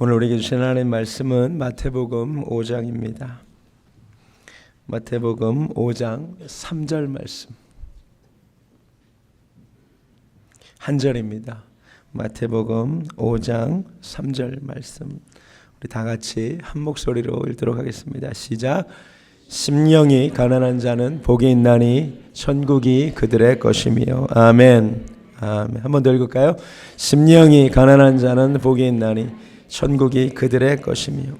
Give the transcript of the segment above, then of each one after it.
오늘 우리에게 주신 하나님의 말씀은 마태복음 5장입니다. 마태복음 5장 3절 말씀. 한 절입니다. 마태복음 5장 3절 말씀. 우리 다 같이 한 목소리로 읽도록 하겠습니다. 시작. 심령이 가난한 자는 복이 있나니 천국이 그들의 것이며. 아멘. 아멘. 한 번 더 읽을까요? 심령이 가난한 자는 복이 있나니 천국이 그들의 것이며.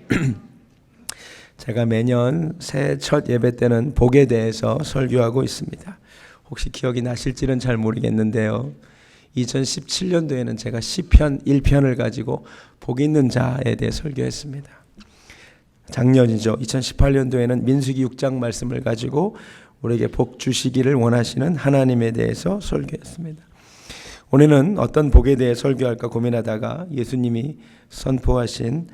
제가 매년 새해 첫 예배 때는 복에 대해서 설교하고 있습니다. 혹시 기억이 나실지는 잘 모르겠는데요. 2017년도에는 제가 시편 1편을 가지고 복 있는 자에 대해 설교했습니다. 작년이죠. 2018년도에는 민수기 6장 말씀을 가지고 우리에게 복 주시기를 원하시는 하나님에 대해서 설교했습니다. 오늘은 어떤 복에 대해 설교할까 고민하다가 예수님이 선포하신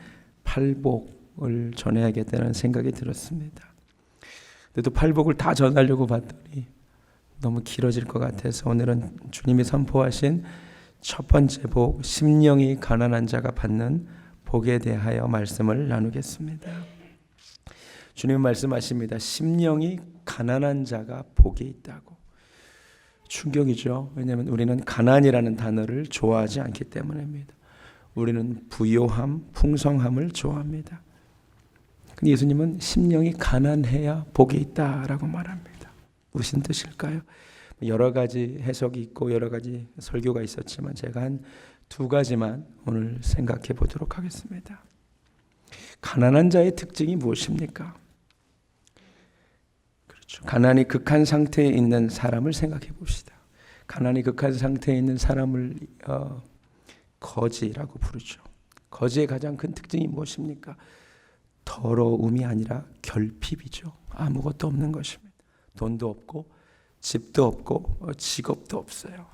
팔복을 전해야겠다는 생각이 들었습니다. 그래도 팔복을 다 전하려고 봤더니 너무 길어질 것 같아서 오늘은 주님이 선포하신 첫 번째 복, 심령이 가난한 자가 받는 복에 대하여 말씀을 나누겠습니다. 주님은 말씀하십니다. 심령이 가난한 자가 복이 있다고. 충격이죠. 왜냐하면 우리는 가난이라는 단어를 좋아하지 않기 때문입니다. 우리는 부요함, 풍성함을 좋아합니다. 근데 예수님은 심령이 가난해야 복이 있다라고 말합니다. 무슨 뜻일까요? 여러 가지 해석이 있고 여러 가지 설교가 있었지만 제가 한 두 가지만 오늘 생각해 보도록 하겠습니다. 가난한 자의 특징이 무엇입니까? 그렇죠. 가난이 극한 상태에 있는 사람을 생각해 봅시다. 가난이 극한 상태에 있는 사람을 거지라고 부르죠. 거지의 가장 큰 특징이 무엇입니까? 더러움이 아니라 결핍이죠. 아무것도 없는 것입니다. 돈도 없고 집도 없고 직업도 없어요.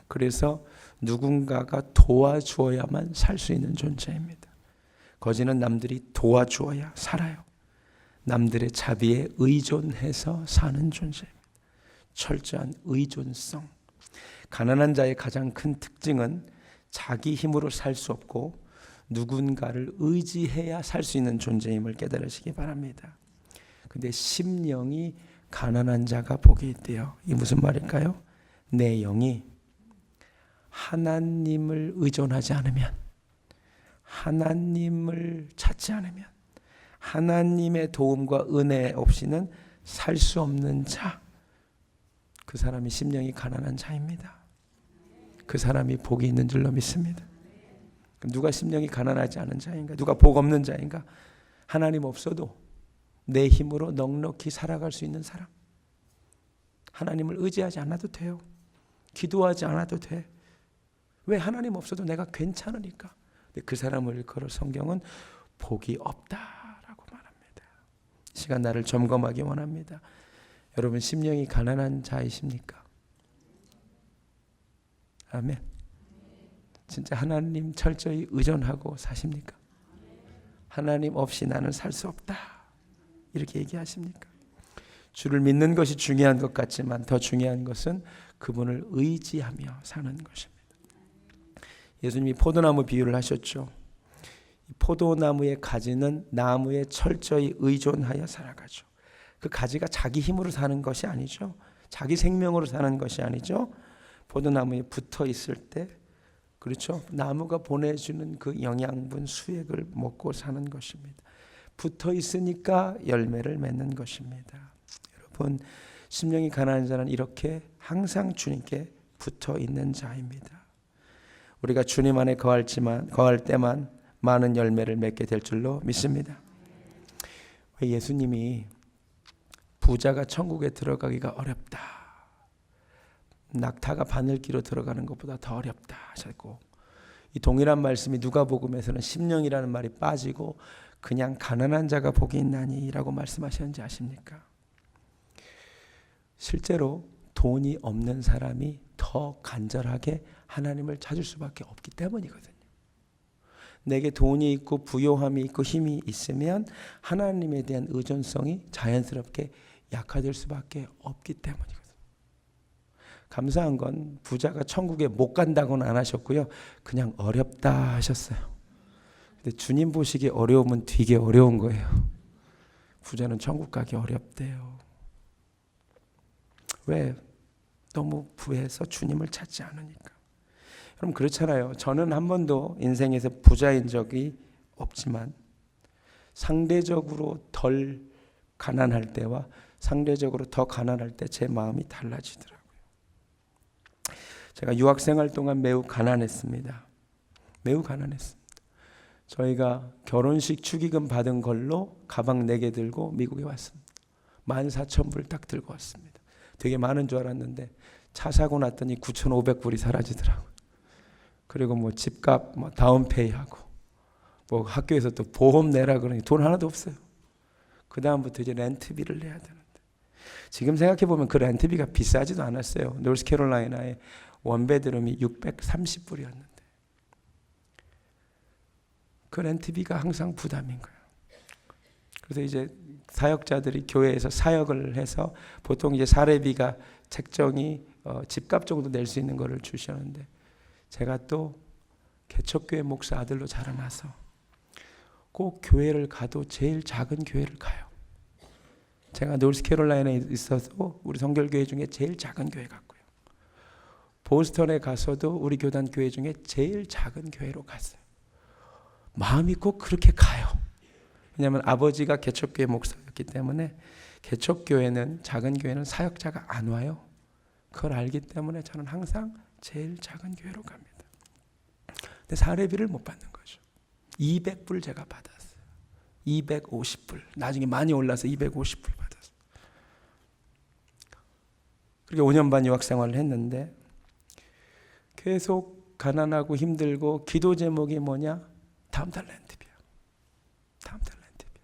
그래서 누군가가 도와주어야만 살 수 있는 존재입니다. 거지는 남들이 도와주어야 살아요. 남들의 자비에 의존해서 사는 존재입니다. 철저한 의존성. 가난한 자의 가장 큰 특징은 자기 힘으로 살 수 없고 누군가를 의지해야 살 수 있는 존재임을 깨달으시기 바랍니다. 근데 심령이 가난한 자가 복이 있대요. 이게 무슨 말일까요? 내 영이 하나님을 의존하지 않으면, 하나님을 찾지 않으면, 하나님의 도움과 은혜 없이는 살 수 없는 자, 그 사람이 심령이 가난한 자입니다. 그 사람이 복이 있는 줄로 믿습니다. 누가 심령이 가난하지 않은 자인가? 누가 복 없는 자인가? 하나님 없어도 내 힘으로 넉넉히 살아갈 수 있는 사람. 하나님을 의지하지 않아도 돼요. 기도하지 않아도 돼. 왜? 하나님 없어도 내가 괜찮으니까. 근데 그 사람을 일컬어 성경은 복이 없다라고 말합니다. 이 시간 나를 점검하기 원합니다. 여러분 심령이 가난한 자이십니까? 아멘. 진짜 하나님 철저히 의존하고 사십니까? 하나님 없이 나는 살 수 없다. 이렇게 얘기하십니까? 주를 믿는 것이 중요한 것 같지만 더 중요한 것은 그분을 의지하며 사는 것입니다. 예수님이 포도나무 비유를 하셨죠. 포도나무의 가지는 나무에 철저히 의존하여 살아가죠. 그 가지가 자기 힘으로 사는 것이 아니죠. 자기 생명으로 사는 것이 아니죠. 포도나무에 붙어 있을 때, 그렇죠. 나무가 보내주는 그 영양분 수액을 먹고 사는 것입니다. 붙어 있으니까 열매를 맺는 것입니다. 여러분, 심령이 가난한 자는 이렇게 항상 주님께 붙어 있는 자입니다. 우리가 주님 안에 거할 때만 많은 열매를 맺게 될 줄로 믿습니다. 왜 예수님이 부자가 천국에 들어가기가 어렵다, 낙타가 바늘기로 들어가는 것보다 더 어렵다 하셨고, 이 동일한 말씀이 누가복음에서는 심령이라는 말이 빠지고 그냥 가난한 자가 복이 있나니 라고 말씀하셨는지 아십니까? 실제로 돈이 없는 사람이 더 간절하게 하나님을 찾을 수밖에 없기 때문이거든요. 내게 돈이 있고 부요함이 있고 힘이 있으면 하나님에 대한 의존성이 자연스럽게 약화될 수밖에 없기 때문이거든요. 감사한 건 부자가 천국에 못 간다고는 안 하셨고요. 그냥 어렵다 하셨어요. 근데 주님 보시기에 어려우면 되게 어려운 거예요. 부자는 천국 가기 어렵대요. 왜? 너무 부해서 주님을 찾지 않으니까. 여러분 그렇잖아요. 저는 한 번도 인생에서 부자인 적이 없지만 상대적으로 덜 가난할 때와 상대적으로 더 가난할 때 제 마음이 달라지더라고요. 제가 유학생활 동안 매우 가난했습니다. 매우 가난했습니다. 저희가 결혼식 축의금 받은 걸로 가방 4개 들고 미국에 왔습니다. 14,000불 딱 들고 왔습니다. 되게 많은 줄 알았는데 차 사고 났더니 9,500불이 사라지더라고요. 그리고 뭐 집값 뭐 다운페이하고 뭐 학교에서 또 보험 내라 그러니 돈 하나도 없어요. 그 다음부터 이제 렌트비를 내야 되는데 지금 생각해 보면 그 렌트비가 비싸지도 않았어요. 노스캐롤라이나에 원베드룸이 630불이었는데 그 렌트비가 항상 부담인 거예요. 그래서 이제 사역자들이 교회에서 사역을 해서 보통 이제 사례비가 책정이 집값 정도 낼 수 있는 거를 주셨는데 제가 또 개척교회 목사 아들로 자라나서 꼭 교회를 가도 제일 작은 교회를 가요. 제가 노스캐롤라이나에 있어서 우리 성결교회 중에 제일 작은 교회 갔고요. 보스턴에 가서도 우리 교단 교회 중에 제일 작은 교회로 갔어요. 마음이 꼭 그렇게 가요. 왜냐하면 아버지가 개척교회 목사였기 때문에 개척교회는 작은 교회는 사역자가 안 와요. 그걸 알기 때문에 저는 항상 제일 작은 교회로 갑니다. 근데 사례비를 못 받는 거죠. 200불 제가 받았어요. 250불. 나중에 많이 올라서 250불 받았어요. 그렇게 5년 반 유학생활을 했는데 계속 가난하고 힘들고 기도 제목이 뭐냐? 다음 달 렌트비야. 다음 달 렌트비야.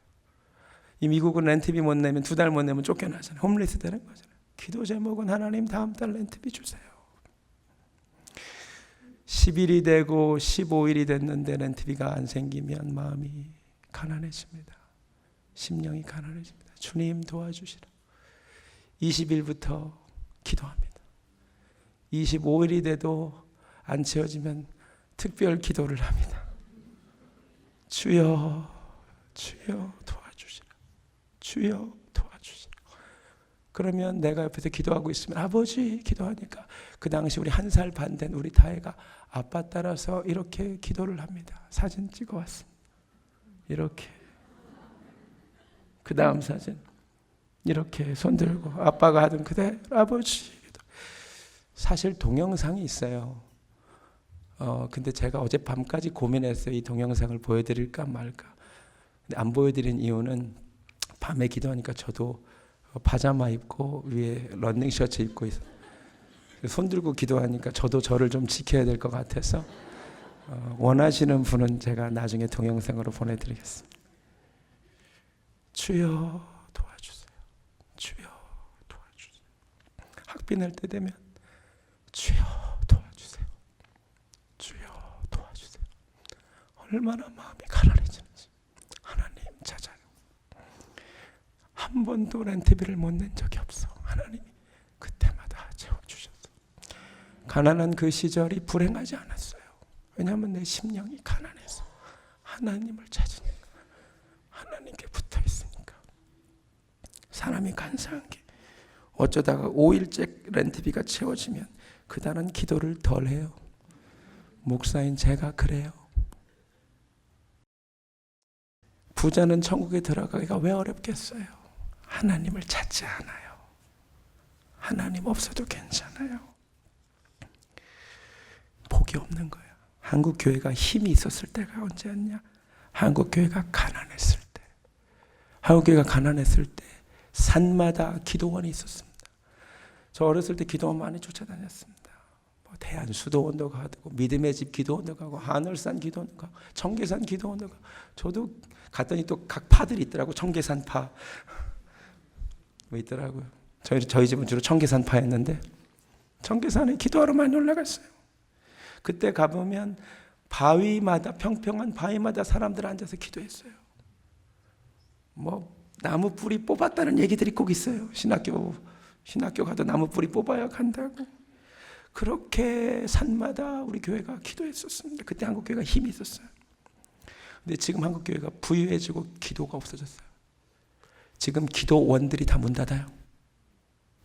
이 미국은 렌트비 못 내면 2달 못 내면 쫓겨나잖아요. 홈리스 되는 거잖아요. 기도 제목은 하나님 다음 달 렌트비 주세요. 10일이 되고 15일이 됐는데 렌트비가 안 생기면 마음이 가난해집니다. 심령이 가난해집니다. 주님 도와주시라. 20일부터 기도합니다. 25일이 돼도 안 채워지면 특별 기도를 합니다. 주여, 주여 도와주시라. 주여 도와주시라. 그러면 내가 옆에서 기도하고 있으면 아버지 기도하니까 그 당시 우리 1살 반 된 우리 다혜가 아빠 따라서 이렇게 기도를 합니다. 사진 찍어 왔습니다. 이렇게. 그 다음 사진. 이렇게 손 들고 아빠가 하던 그대로 아버지. 사실 동영상이 있어요. 근데 제가 어젯밤까지 고민했어요. 이 동영상을 보여드릴까 말까. 근데 안 보여드린 이유는 밤에 기도하니까 저도 파자마 입고 위에 러닝 셔츠 입고 있어요. 손 들고 기도하니까 저도 저를 좀 지켜야 될 것 같아서 원하시는 분은 제가 나중에 동영상으로 보내드리겠습니다. 주여 도와주세요. 주여 도와주세요. 학비 낼 때 되면 주여 도와주세요. 주여 도와주세요. 얼마나 마음이 가난해지는지 하나님 찾아요. 한 번도 렌트비를 못 낸 적이 없어. 하나님이 그때마다 채워주셨어. 가난한 그 시절이 불행하지 않았어요. 왜냐하면 내 심령이 가난해서 하나님을 찾으니까, 하나님께 붙어 있으니까. 사람이 간사한 게 어쩌다가 5일째 렌트비가 채워지면 그다는 기도를 덜 해요. 목사인 제가 그래요. 부자는 천국에 들어가기가 왜 어렵겠어요? 하나님을 찾지 않아요. 하나님 없어도 괜찮아요. 복이 없는 거예요. 한국 교회가 힘이 있었을 때가 언제였냐? 한국 교회가 가난했을 때. 한국 교회가 가난했을 때 산마다 기도원이 있었습니다. 저 어렸을 때 기도원 많이 쫓아다녔습니다. 뭐 대한수도원도 가고 믿음의 집 기도원도 가고 하늘산 기도원도 가고 청계산 기도원도 가고. 저도 갔더니 또 각 파들이 있더라고. 청계산 파 뭐 있더라고요. 저희 집은 주로 청계산 파였는데 청계산에 기도하러 많이 올라갔어요. 그때 가보면 바위마다, 평평한 바위마다 사람들 앉아서 기도했어요. 뭐 나무 뿌리 뽑았다는 얘기들이 꼭 있어요. 신학교 가도 나무 뿌리 뽑아야 간다고. 그렇게 산마다 우리 교회가 기도했었습니다. 그때 한국 교회가 힘이 있었어요. 근데 지금 한국교회가 부유해지고 기도가 없어졌어요. 지금 기도원들이 다 문 닫아요.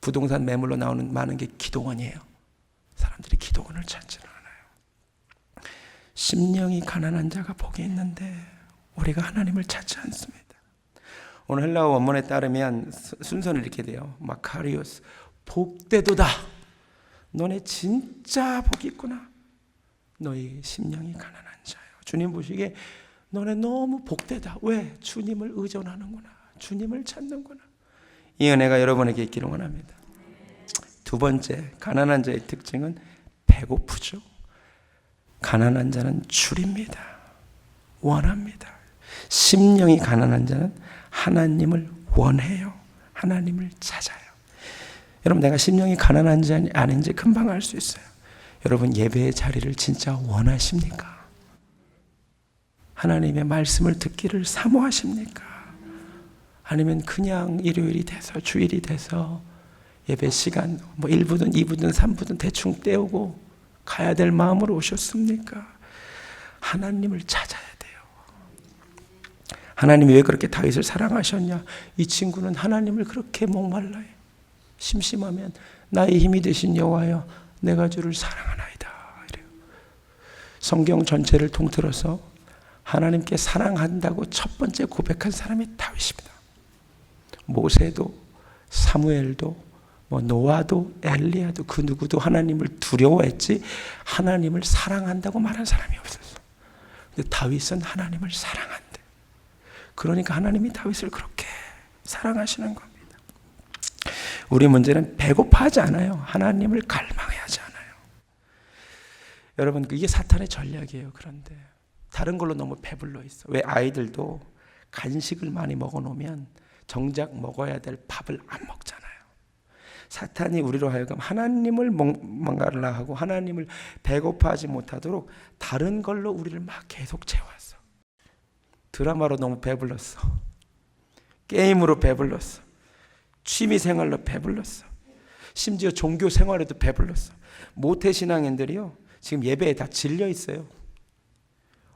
부동산 매물로 나오는 많은 게 기도원이에요. 사람들이 기도원을 찾지는 않아요. 심령이 가난한 자가 복이 있는데 우리가 하나님을 찾지 않습니다. 오늘 헬라어 원문에 따르면 순서는 이렇게 돼요. 마카리오스, 복되도다. 너네 진짜 복이 있구나. 너희 심령이 가난한 자요. 주님 보시기에 너네 너무 복되다. 왜? 주님을 의존하는구나. 주님을 찾는구나. 이 은혜가 여러분에게 있기를 원합니다. 두 번째, 가난한 자의 특징은 배고프죠. 가난한 자는 줄입니다. 원합니다. 심령이 가난한 자는 하나님을 원해요. 하나님을 찾아요. 여러분, 내가 심령이 가난한지 아닌지 금방 알 수 있어요. 여러분, 예배의 자리를 진짜 원하십니까? 하나님의 말씀을 듣기를 사모하십니까? 아니면 그냥 일요일이 돼서, 주일이 돼서 예배 시간 1부든 2부든 3부든 대충 때우고 가야 될 마음으로 오셨습니까? 하나님을 찾아야 돼요. 하나님이 왜 그렇게 다윗을 사랑하셨냐? 이 친구는 하나님을 그렇게 목말라요. 심심하면 나의 힘이 되신 여호와여, 내가 주를 사랑하나이다. 이래요. 성경 전체를 통틀어서 하나님께 사랑한다고 첫 번째 고백한 사람이 다윗입니다. 모세도 사무엘도 노아도 엘리야도 그 누구도 하나님을 두려워했지 하나님을 사랑한다고 말한 사람이 없었어. 근데 다윗은 하나님을 사랑한대. 그러니까 하나님이 다윗을 그렇게 사랑하시는 겁니다. 우리 문제는 배고파하지 않아요. 하나님을 갈망하지 않아요. 여러분, 이게 사탄의 전략이에요. 그런데 다른 걸로 너무 배불러 있어. 왜? 아이들도 간식을 많이 먹어놓으면 정작 먹어야 될 밥을 안 먹잖아요. 사탄이 우리로 하여금 하나님을 뭔가를 하고 하나님을 배고파하지 못하도록 다른 걸로 우리를 막 계속 채웠어. 드라마로 너무 배불렀어. 게임으로 배불렀어. 취미생활로 배불렀어. 심지어 종교 생활에도 배불렀어. 모태신앙인들이요, 지금 예배에 다 질려 있어요.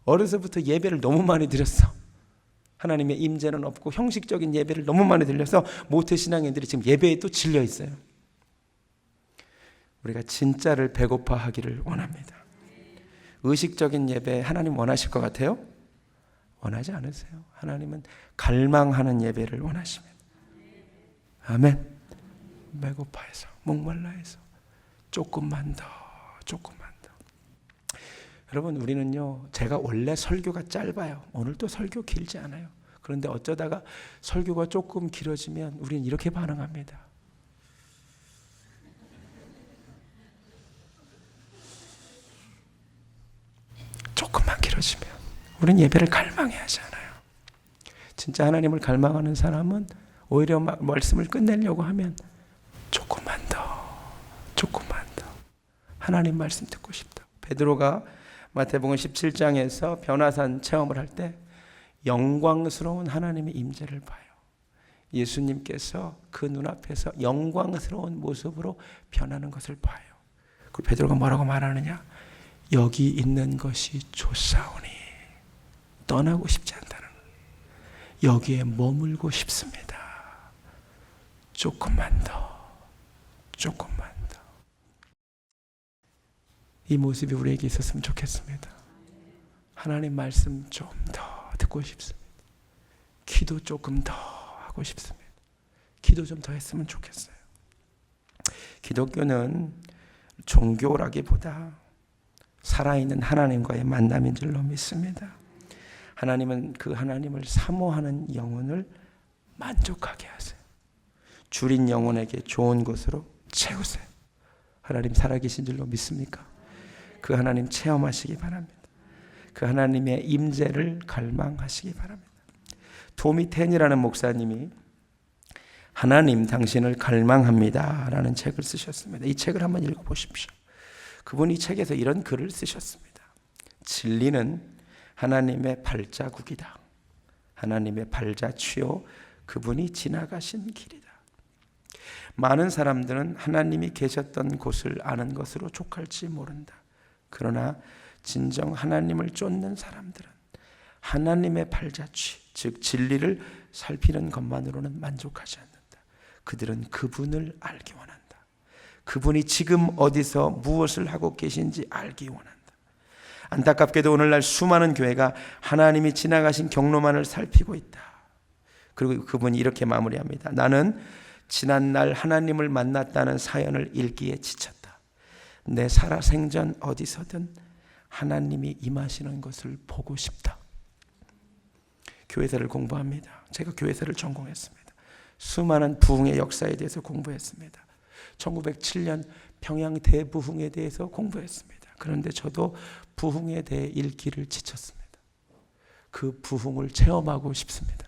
어려서부터 예배를 너무 많이 드렸어. 하나님의 임재는 없고 형식적인 예배를 너무 많이 드려서 모태신앙인들이 지금 예배에 또 질려 있어요. 우리가 진짜를 배고파하기를 원합니다. 의식적인 예배 하나님 원하실 것 같아요? 원하지 않으세요. 하나님은 갈망하는 예배를 원하십니다. 아멘. 배고파해서 목말라해서 조금만 더. 여러분, 우리는요, 제가 원래 설교가 짧아요. 오늘도 설교 길지 않아요. 그런데 어쩌다가 설교가 조금 길어지면 우리는 이렇게 반응합니다. 조금만 길어지면 우리는 예배를 갈망해야 하잖아요. 진짜 하나님을 갈망하는 사람은 오히려 말씀을 끝내려고 하면 조금만 더 하나님 말씀 듣고 싶다. 베드로가 마태복음 17장에서 변화산 체험을 할 때 영광스러운 하나님의 임재를 봐요. 예수님께서 그 눈앞에서 영광스러운 모습으로 변하는 것을 봐요. 그 베드로가 뭐라고 말하느냐? 여기 있는 것이 좋사오니 떠나고 싶지 않다는 거예요. 여기에 머물고 싶습니다. 조금만 더. 이 모습이 우리에게 있었으면 좋겠습니다. 하나님 말씀 좀 더 듣고 싶습니다. 기도 조금 더 하고 싶습니다. 기도 좀 더 했으면 좋겠어요. 기독교는 종교라기보다 살아있는 하나님과의 만남인 줄로 믿습니다. 하나님은 그 하나님을 사모하는 영혼을 만족하게 하세요. 줄인 영혼에게 좋은 것으로 채우세요. 하나님 살아계신 줄로 믿습니까? 그 하나님 체험하시기 바랍니다. 그 하나님의 임재를 갈망하시기 바랍니다. 토미 텐이라는 목사님이 하나님 당신을 갈망합니다 라는 책을 쓰셨습니다. 이 책을 한번 읽어보십시오. 그분이 이 책에서 이런 글을 쓰셨습니다. 진리는 하나님의 발자국이다. 하나님의 발자취요 그분이 지나가신 길이다. 많은 사람들은 하나님이 계셨던 곳을 아는 것으로 족할지 모른다. 그러나 진정 하나님을 쫓는 사람들은 하나님의 발자취, 즉 진리를 살피는 것만으로는 만족하지 않는다. 그들은 그분을 알기 원한다. 그분이 지금 어디서 무엇을 하고 계신지 알기 원한다. 안타깝게도 오늘날 수많은 교회가 하나님이 지나가신 경로만을 살피고 있다. 그리고 그분이 이렇게 마무리합니다. 나는 지난날 하나님을 만났다는 사연을 읽기에 지쳤다. 내 살아생전 어디서든 하나님이 임하시는 것을 보고 싶다. 교회사를 공부합니다. 제가 교회사를 전공했습니다. 수많은 부흥의 역사에 대해서 공부했습니다. 1907년 평양 대부흥에 대해서 공부했습니다. 그런데 저도 부흥에 대해 읽기를 지쳤습니다. 그 부흥을 체험하고 싶습니다.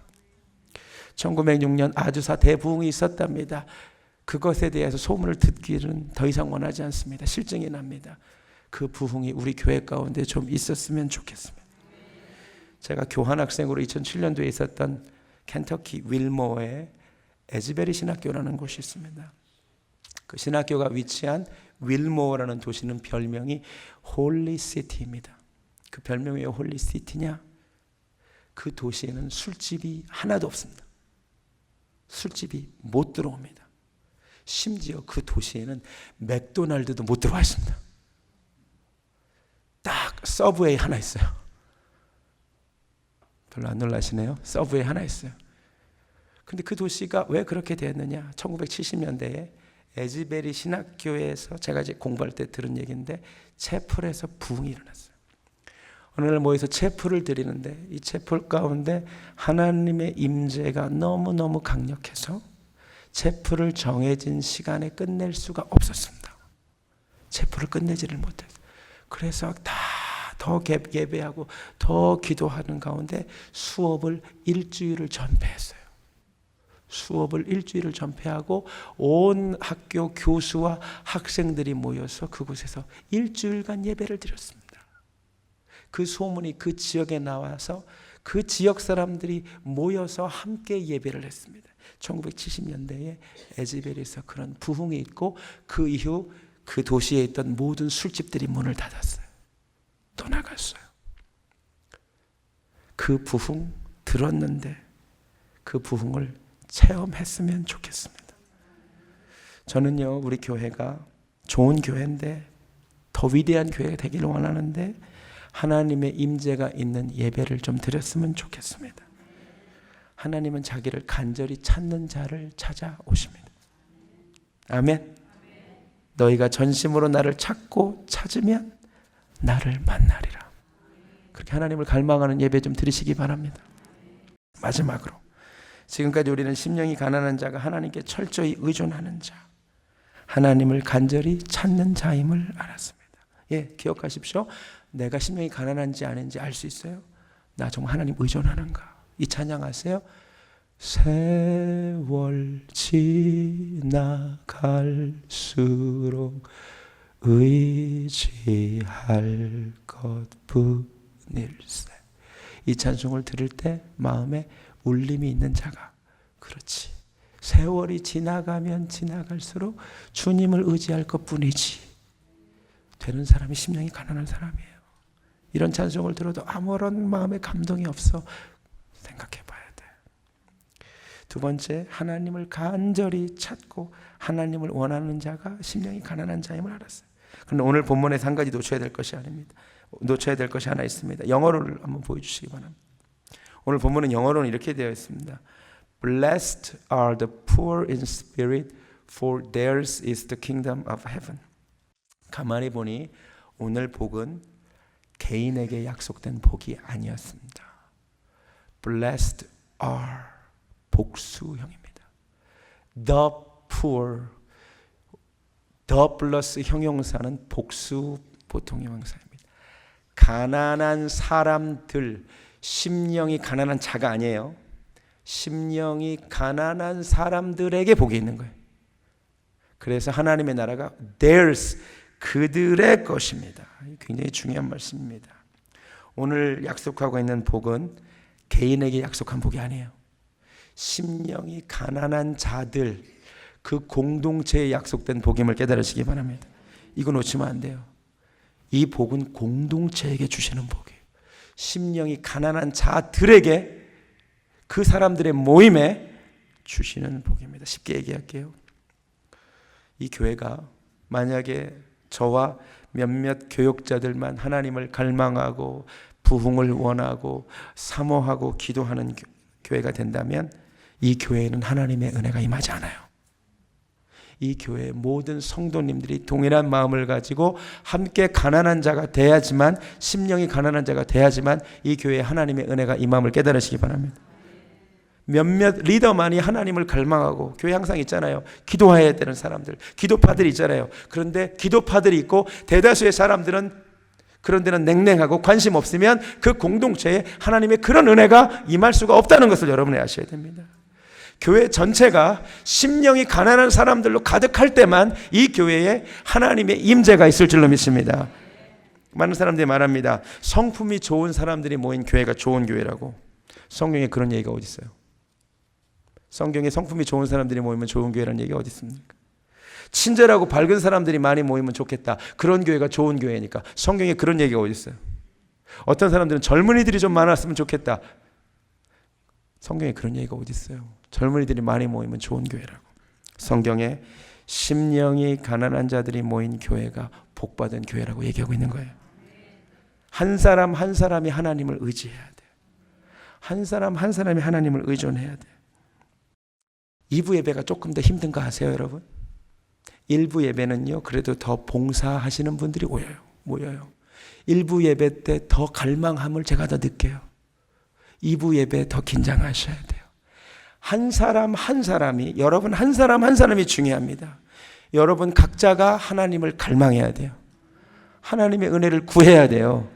1906년 아주사 대부흥이 있었답니다. 그것에 대해서 소문을 듣기는 더 이상 원하지 않습니다. 실증이 납니다. 그 부흥이 우리 교회 가운데 좀 있었으면 좋겠습니다. 제가 교환학생으로 2007년도에 있었던 켄터키 윌모어에 에즈베리 신학교라는 곳이 있습니다. 그 신학교가 위치한 윌모어라는 도시는 별명이 홀리시티입니다. 그 별명이 왜 홀리시티냐? 그 도시에는 술집이 하나도 없습니다. 술집이 못 들어옵니다. 심지어 그 도시에는 맥도날드도 못 들어와 있습니다. 딱 서브웨이 하나 있어요. 별로 안 놀라시네요. 서브웨이 하나 있어요. 근데 그 도시가 왜 그렇게 됐느냐? 1970년대에 에즈베리 신학교에서 제가 이제 공부할 때 들은 얘기인데 채플에서 부흥이 일어났어요. 어느 날 모여서 채플을 드리는데 이 채플 가운데 하나님의 임재가 너무너무 강력해서 채플을 정해진 시간에 끝낼 수가 없었습니다. 채플을 끝내지를 못했어요. 그래서 더 예배하고 더 기도하는 가운데 수업을 일주일을 전폐했어요. 수업을 일주일을 전폐하고 온 학교 교수와 학생들이 모여서 그곳에서 일주일간 예배를 드렸습니다. 그 소문이 그 지역에 나와서 그 지역 사람들이 모여서 함께 예배를 했습니다. 1970년대에 에즈베리에서 그런 부흥이 있고 그 이후 그 도시에 있던 모든 술집들이 문을 닫았어요. 떠나갔어요. 그 부흥 들었는데 그 부흥을 체험했으면 좋겠습니다. 저는요, 우리 교회가 좋은 교회인데 더 위대한 교회가 되기를 원하는데 하나님의 임재가 있는 예배를 좀 드렸으면 좋겠습니다. 하나님은 자기를 간절히 찾는 자를 찾아오십니다. 아멘. 너희가 전심으로 나를 찾고 찾으면 나를 만나리라. 그렇게 하나님을 갈망하는 예배 좀 드리시기 바랍니다. 마지막으로 지금까지 우리는 심령이 가난한 자가 하나님께 철저히 의존하는 자, 하나님을 간절히 찾는 자임을 알았습니다. 예, 기억하십시오. 내가 심령이 가난한지 아닌지 알 수 있어요? 나 정말 하나님 의존하는가? 이 찬양 아세요? 세월 지나갈수록 의지할 것뿐일세. 이 찬송을 들을 때 마음에 울림이 있는 자가, 그렇지, 세월이 지나가면 지나갈수록 주님을 의지할 것뿐이지 되는 사람이 심령이 가난한 사람이에요. 이런 찬송을 들어도 아무런 마음에 감동이 없어. 생각해 봐야 돼. 두 번째, 하나님을 간절히 찾고 하나님을 원하는 자가 심령이 가난한 자임을 알았어요. 그런데 오늘 본문에서 한 가지 놓쳐야 될 것이 아닙니다. 놓쳐야 될 것이 하나 있습니다. 영어로를 한번 보여주시기 바랍니다. 오늘 본문은 영어로는 이렇게 되어 있습니다. Blessed are the poor in spirit, for theirs is the kingdom of heaven. 가만히 보니 오늘 복은 개인에게 약속된 복이 아니었습니다. Blessed are 복수형입니다. The poor, the 플러스 형용사는 복수 보통 형용사입니다. 가난한 사람들, 심령이 가난한 자가 아니에요. 심령이 가난한 사람들에게 복이 있는 거예요. 그래서 하나님의 나라가 theirs, 그들의 것입니다. 굉장히 중요한 말씀입니다. 오늘 약속하고 있는 복은 개인에게 약속한 복이 아니에요. 심령이 가난한 자들, 그 공동체에 약속된 복임을 깨달으시기 바랍니다. 이거 놓치면 안 돼요. 이 복은 공동체에게 주시는 복이에요. 심령이 가난한 자들에게 그 사람들의 모임에 주시는 복입니다. 쉽게 얘기할게요. 이 교회가 만약에 저와 몇몇 교역자들만 하나님을 갈망하고 부흥을 원하고 사모하고 기도하는 교회가 된다면 이 교회에는 하나님의 은혜가 임하지 않아요. 이 교회의 모든 성도님들이 동일한 마음을 가지고 함께 가난한 자가 돼야지만, 심령이 가난한 자가 돼야지만 이 교회에 하나님의 은혜가 임함을 깨달으시기 바랍니다. 몇몇 리더만이 하나님을 갈망하고, 교회 항상 있잖아요, 기도해야 되는 사람들, 기도파들이 있잖아요. 그런데 기도파들이 있고 대다수의 사람들은 그런 데는 냉랭하고 관심 없으면 그 공동체에 하나님의 그런 은혜가 임할 수가 없다는 것을 여러분이 아셔야 됩니다. 교회 전체가 심령이 가난한 사람들로 가득할 때만 이 교회에 하나님의 임재가 있을 줄로 믿습니다. 많은 사람들이 말합니다. 성품이 좋은 사람들이 모인 교회가 좋은 교회라고. 성경에 그런 얘기가 어디 있어요? 성경에 성품이 좋은 사람들이 모이면 좋은 교회라는 얘기가 어디 있습니까? 친절하고 밝은 사람들이 많이 모이면 좋겠다, 그런 교회가 좋은 교회니까. 성경에 그런 얘기가 어디 있어요? 어떤 사람들은 젊은이들이 좀 많았으면 좋겠다. 성경에 그런 얘기가 어디 있어요? 젊은이들이 많이 모이면 좋은 교회라고. 성경에 심령이 가난한 자들이 모인 교회가 복받은 교회라고 얘기하고 있는 거예요. 한 사람 한 사람이 하나님을 의지해야 돼요. 한 사람 한 사람이 하나님을 의존해야 돼요. 2부 예배가 조금 더 힘든 거 아세요, 여러분? 1부 예배는요, 그래도 더 봉사하시는 분들이 모여요. 1부 예배 때 더 갈망함을 제가 더 느껴요. 2부 예배 더 긴장하셔야 돼요. 한 사람 한 사람이, 여러분 한 사람 한 사람이 중요합니다. 여러분 각자가 하나님을 갈망해야 돼요. 하나님의 은혜를 구해야 돼요.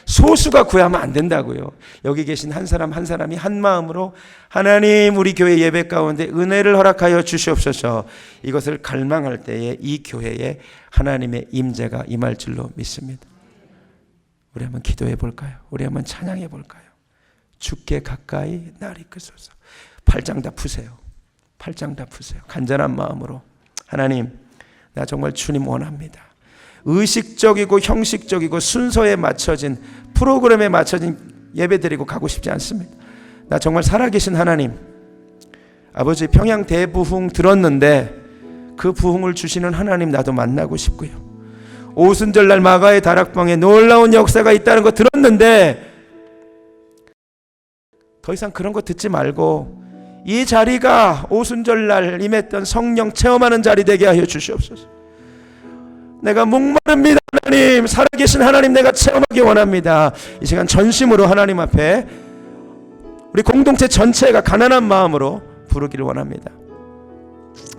소수가 구하면 안 된다고요. 여기 계신 한 사람 한 사람이 한 마음으로 하나님, 우리 교회 예배 가운데 은혜를 허락하여 주시옵소서, 이것을 갈망할 때에 이 교회에 하나님의 임재가 임할 줄로 믿습니다. 우리 한번 기도해 볼까요? 우리 한번 찬양해 볼까요? 주께 가까이 날 이끄소서. 팔짱 다 푸세요. 팔짱 다 푸세요. 간절한 마음으로, 하나님, 나 정말 주님 원합니다. 의식적이고 형식적이고 순서에 맞춰진, 프로그램에 맞춰진 예배 드리고 가고 싶지 않습니다. 나 정말 살아계신 하나님, 아버지, 평양 대부흥 들었는데 그 부흥을 주시는 하나님 나도 만나고 싶고요. 오순절날 마가의 다락방에 놀라운 역사가 있다는 거 들었는데 더 이상 그런 거 듣지 말고 이 자리가 오순절날 임했던 성령 체험하는 자리 되게 하여 주시옵소서. 내가 목마릅니다. 하나님, 살아계신 하나님, 내가 체험하기 원합니다. 이 시간 전심으로 하나님 앞에 우리 공동체 전체가 가난한 마음으로 부르기를 원합니다.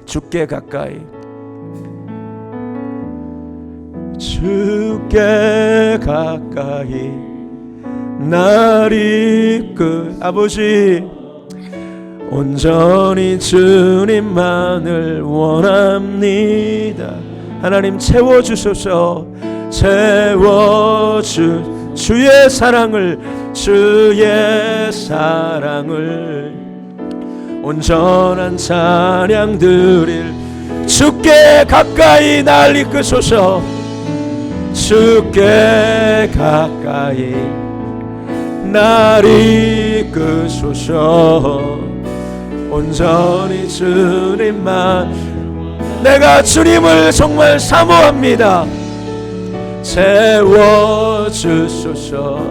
주께 가까이, 주께 가까이 날 이끌, 아버지, 온전히 주님만을 원합니다. 하나님 채워주소서. 채워주 주의 사랑을, 주의 사랑을 온전한 찬양 드릴, 주께 가까이 날 이끄소서. 주께 가까이 날 이끄소서. 온전히 주님만, 내가 주님을 정말 사모합니다. 채워주소서.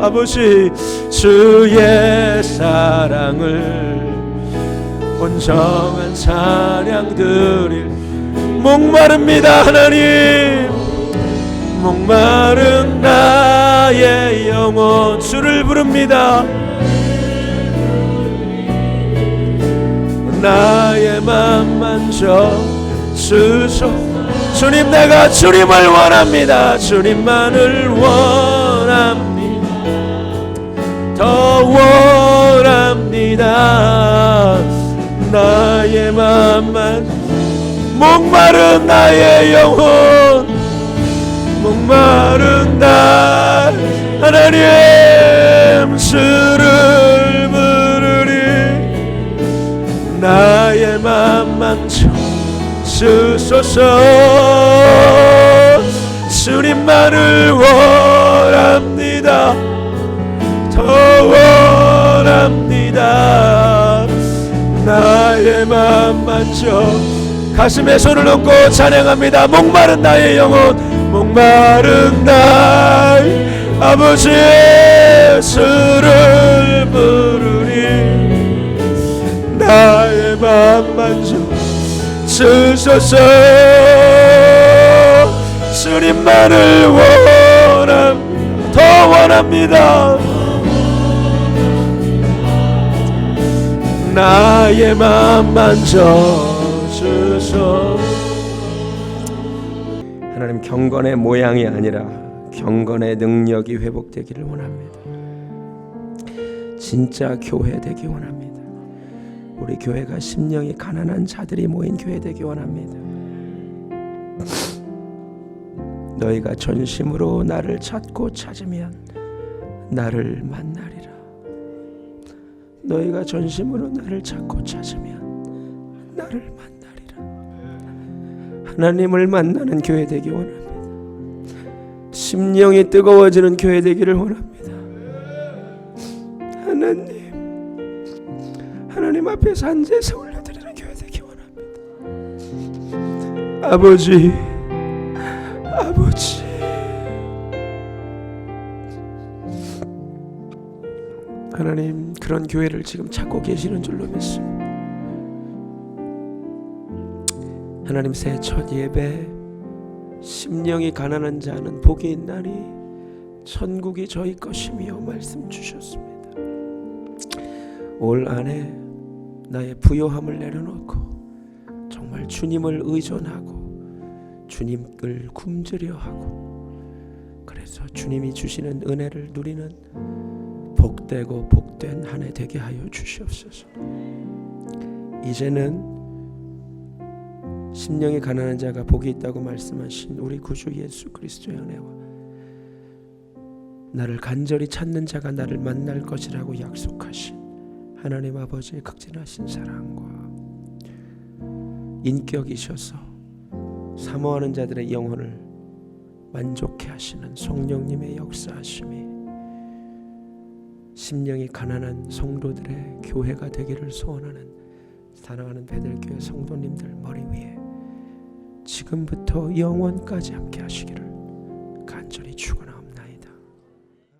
아버지, 주의 사랑을 온전한 찬양 드릴, 목마릅니다. 하나님, 목마른 나의 영혼 주를 부릅니다. 나의 맘 만져 주소. 주님, 내가 주님을 원합니다. 주님만을 원합니다. 더 원합니다. 나의 맘만, 목마른 나의 영혼, 목마른 나, 하나님, 주를 부르리. 나의 맘만 주소서. 주님만을 원합니다. 더 원합니다. 나의 맘 만져 가슴에 손을 얹고 찬양합니다. 목마른 나의 영혼, 목마른 나의 아버지의 수를 부르니 나의 맘 만져 주소서. 주님만을 원합니다. 더 원합니다. 나의 맘 만져주소. 하나님, 경건의 모양이 아니라 경건의 능력이 회복되기를 원합니다. 진짜 교회 되기 원합니다. 우리 교회가 심령이 가난한 자들이 모인 교회 되기 원합니다. 너희가 전심으로 나를 찾고 찾으면 나를 만나리라. 너희가 전심으로 나를 찾고 찾으면 나를 만나리라. 하나님을 만나는 교회 되기 원합니다. 심령이 뜨거워지는 교회 되기를 원합니다. 하나님 앞에서 앉아서 올려드리는 교회 되기 원합니다. 아버지, 하나님, 그런 교회를 지금 찾고 계시는 줄로 믿습니다. 하나님, 새해 첫 예배, 심령이 가난한 자는 복이 있나니 천국이 저희 것이며 말씀 주셨습니다. 올 한해 나의 부요함을 내려놓고 정말 주님을 의존하고 주님을 굶주려 하고, 그래서 주님이 주시는 은혜를 누리는 복되고 복된 한 해 되게 하여 주시옵소서. 이제는 심령이 가난한 자가 복이 있다고 말씀하신 우리 구주 예수 그리스도의 은혜와 나를 간절히 찾는 자가 나를 만날 것이라고 약속하신 하나님 아버지의 극진하신 사랑과 인격이셔서 사모하는 자들의 영혼을 만족해 하시는 성령님의 역사하심이 심령이 가난한 성도들의 교회가 되기를 소원하는 사랑하는 베들교회 성도님들 머리 위에 지금부터 영원까지 함께 하시기를 간절히 축원합니다.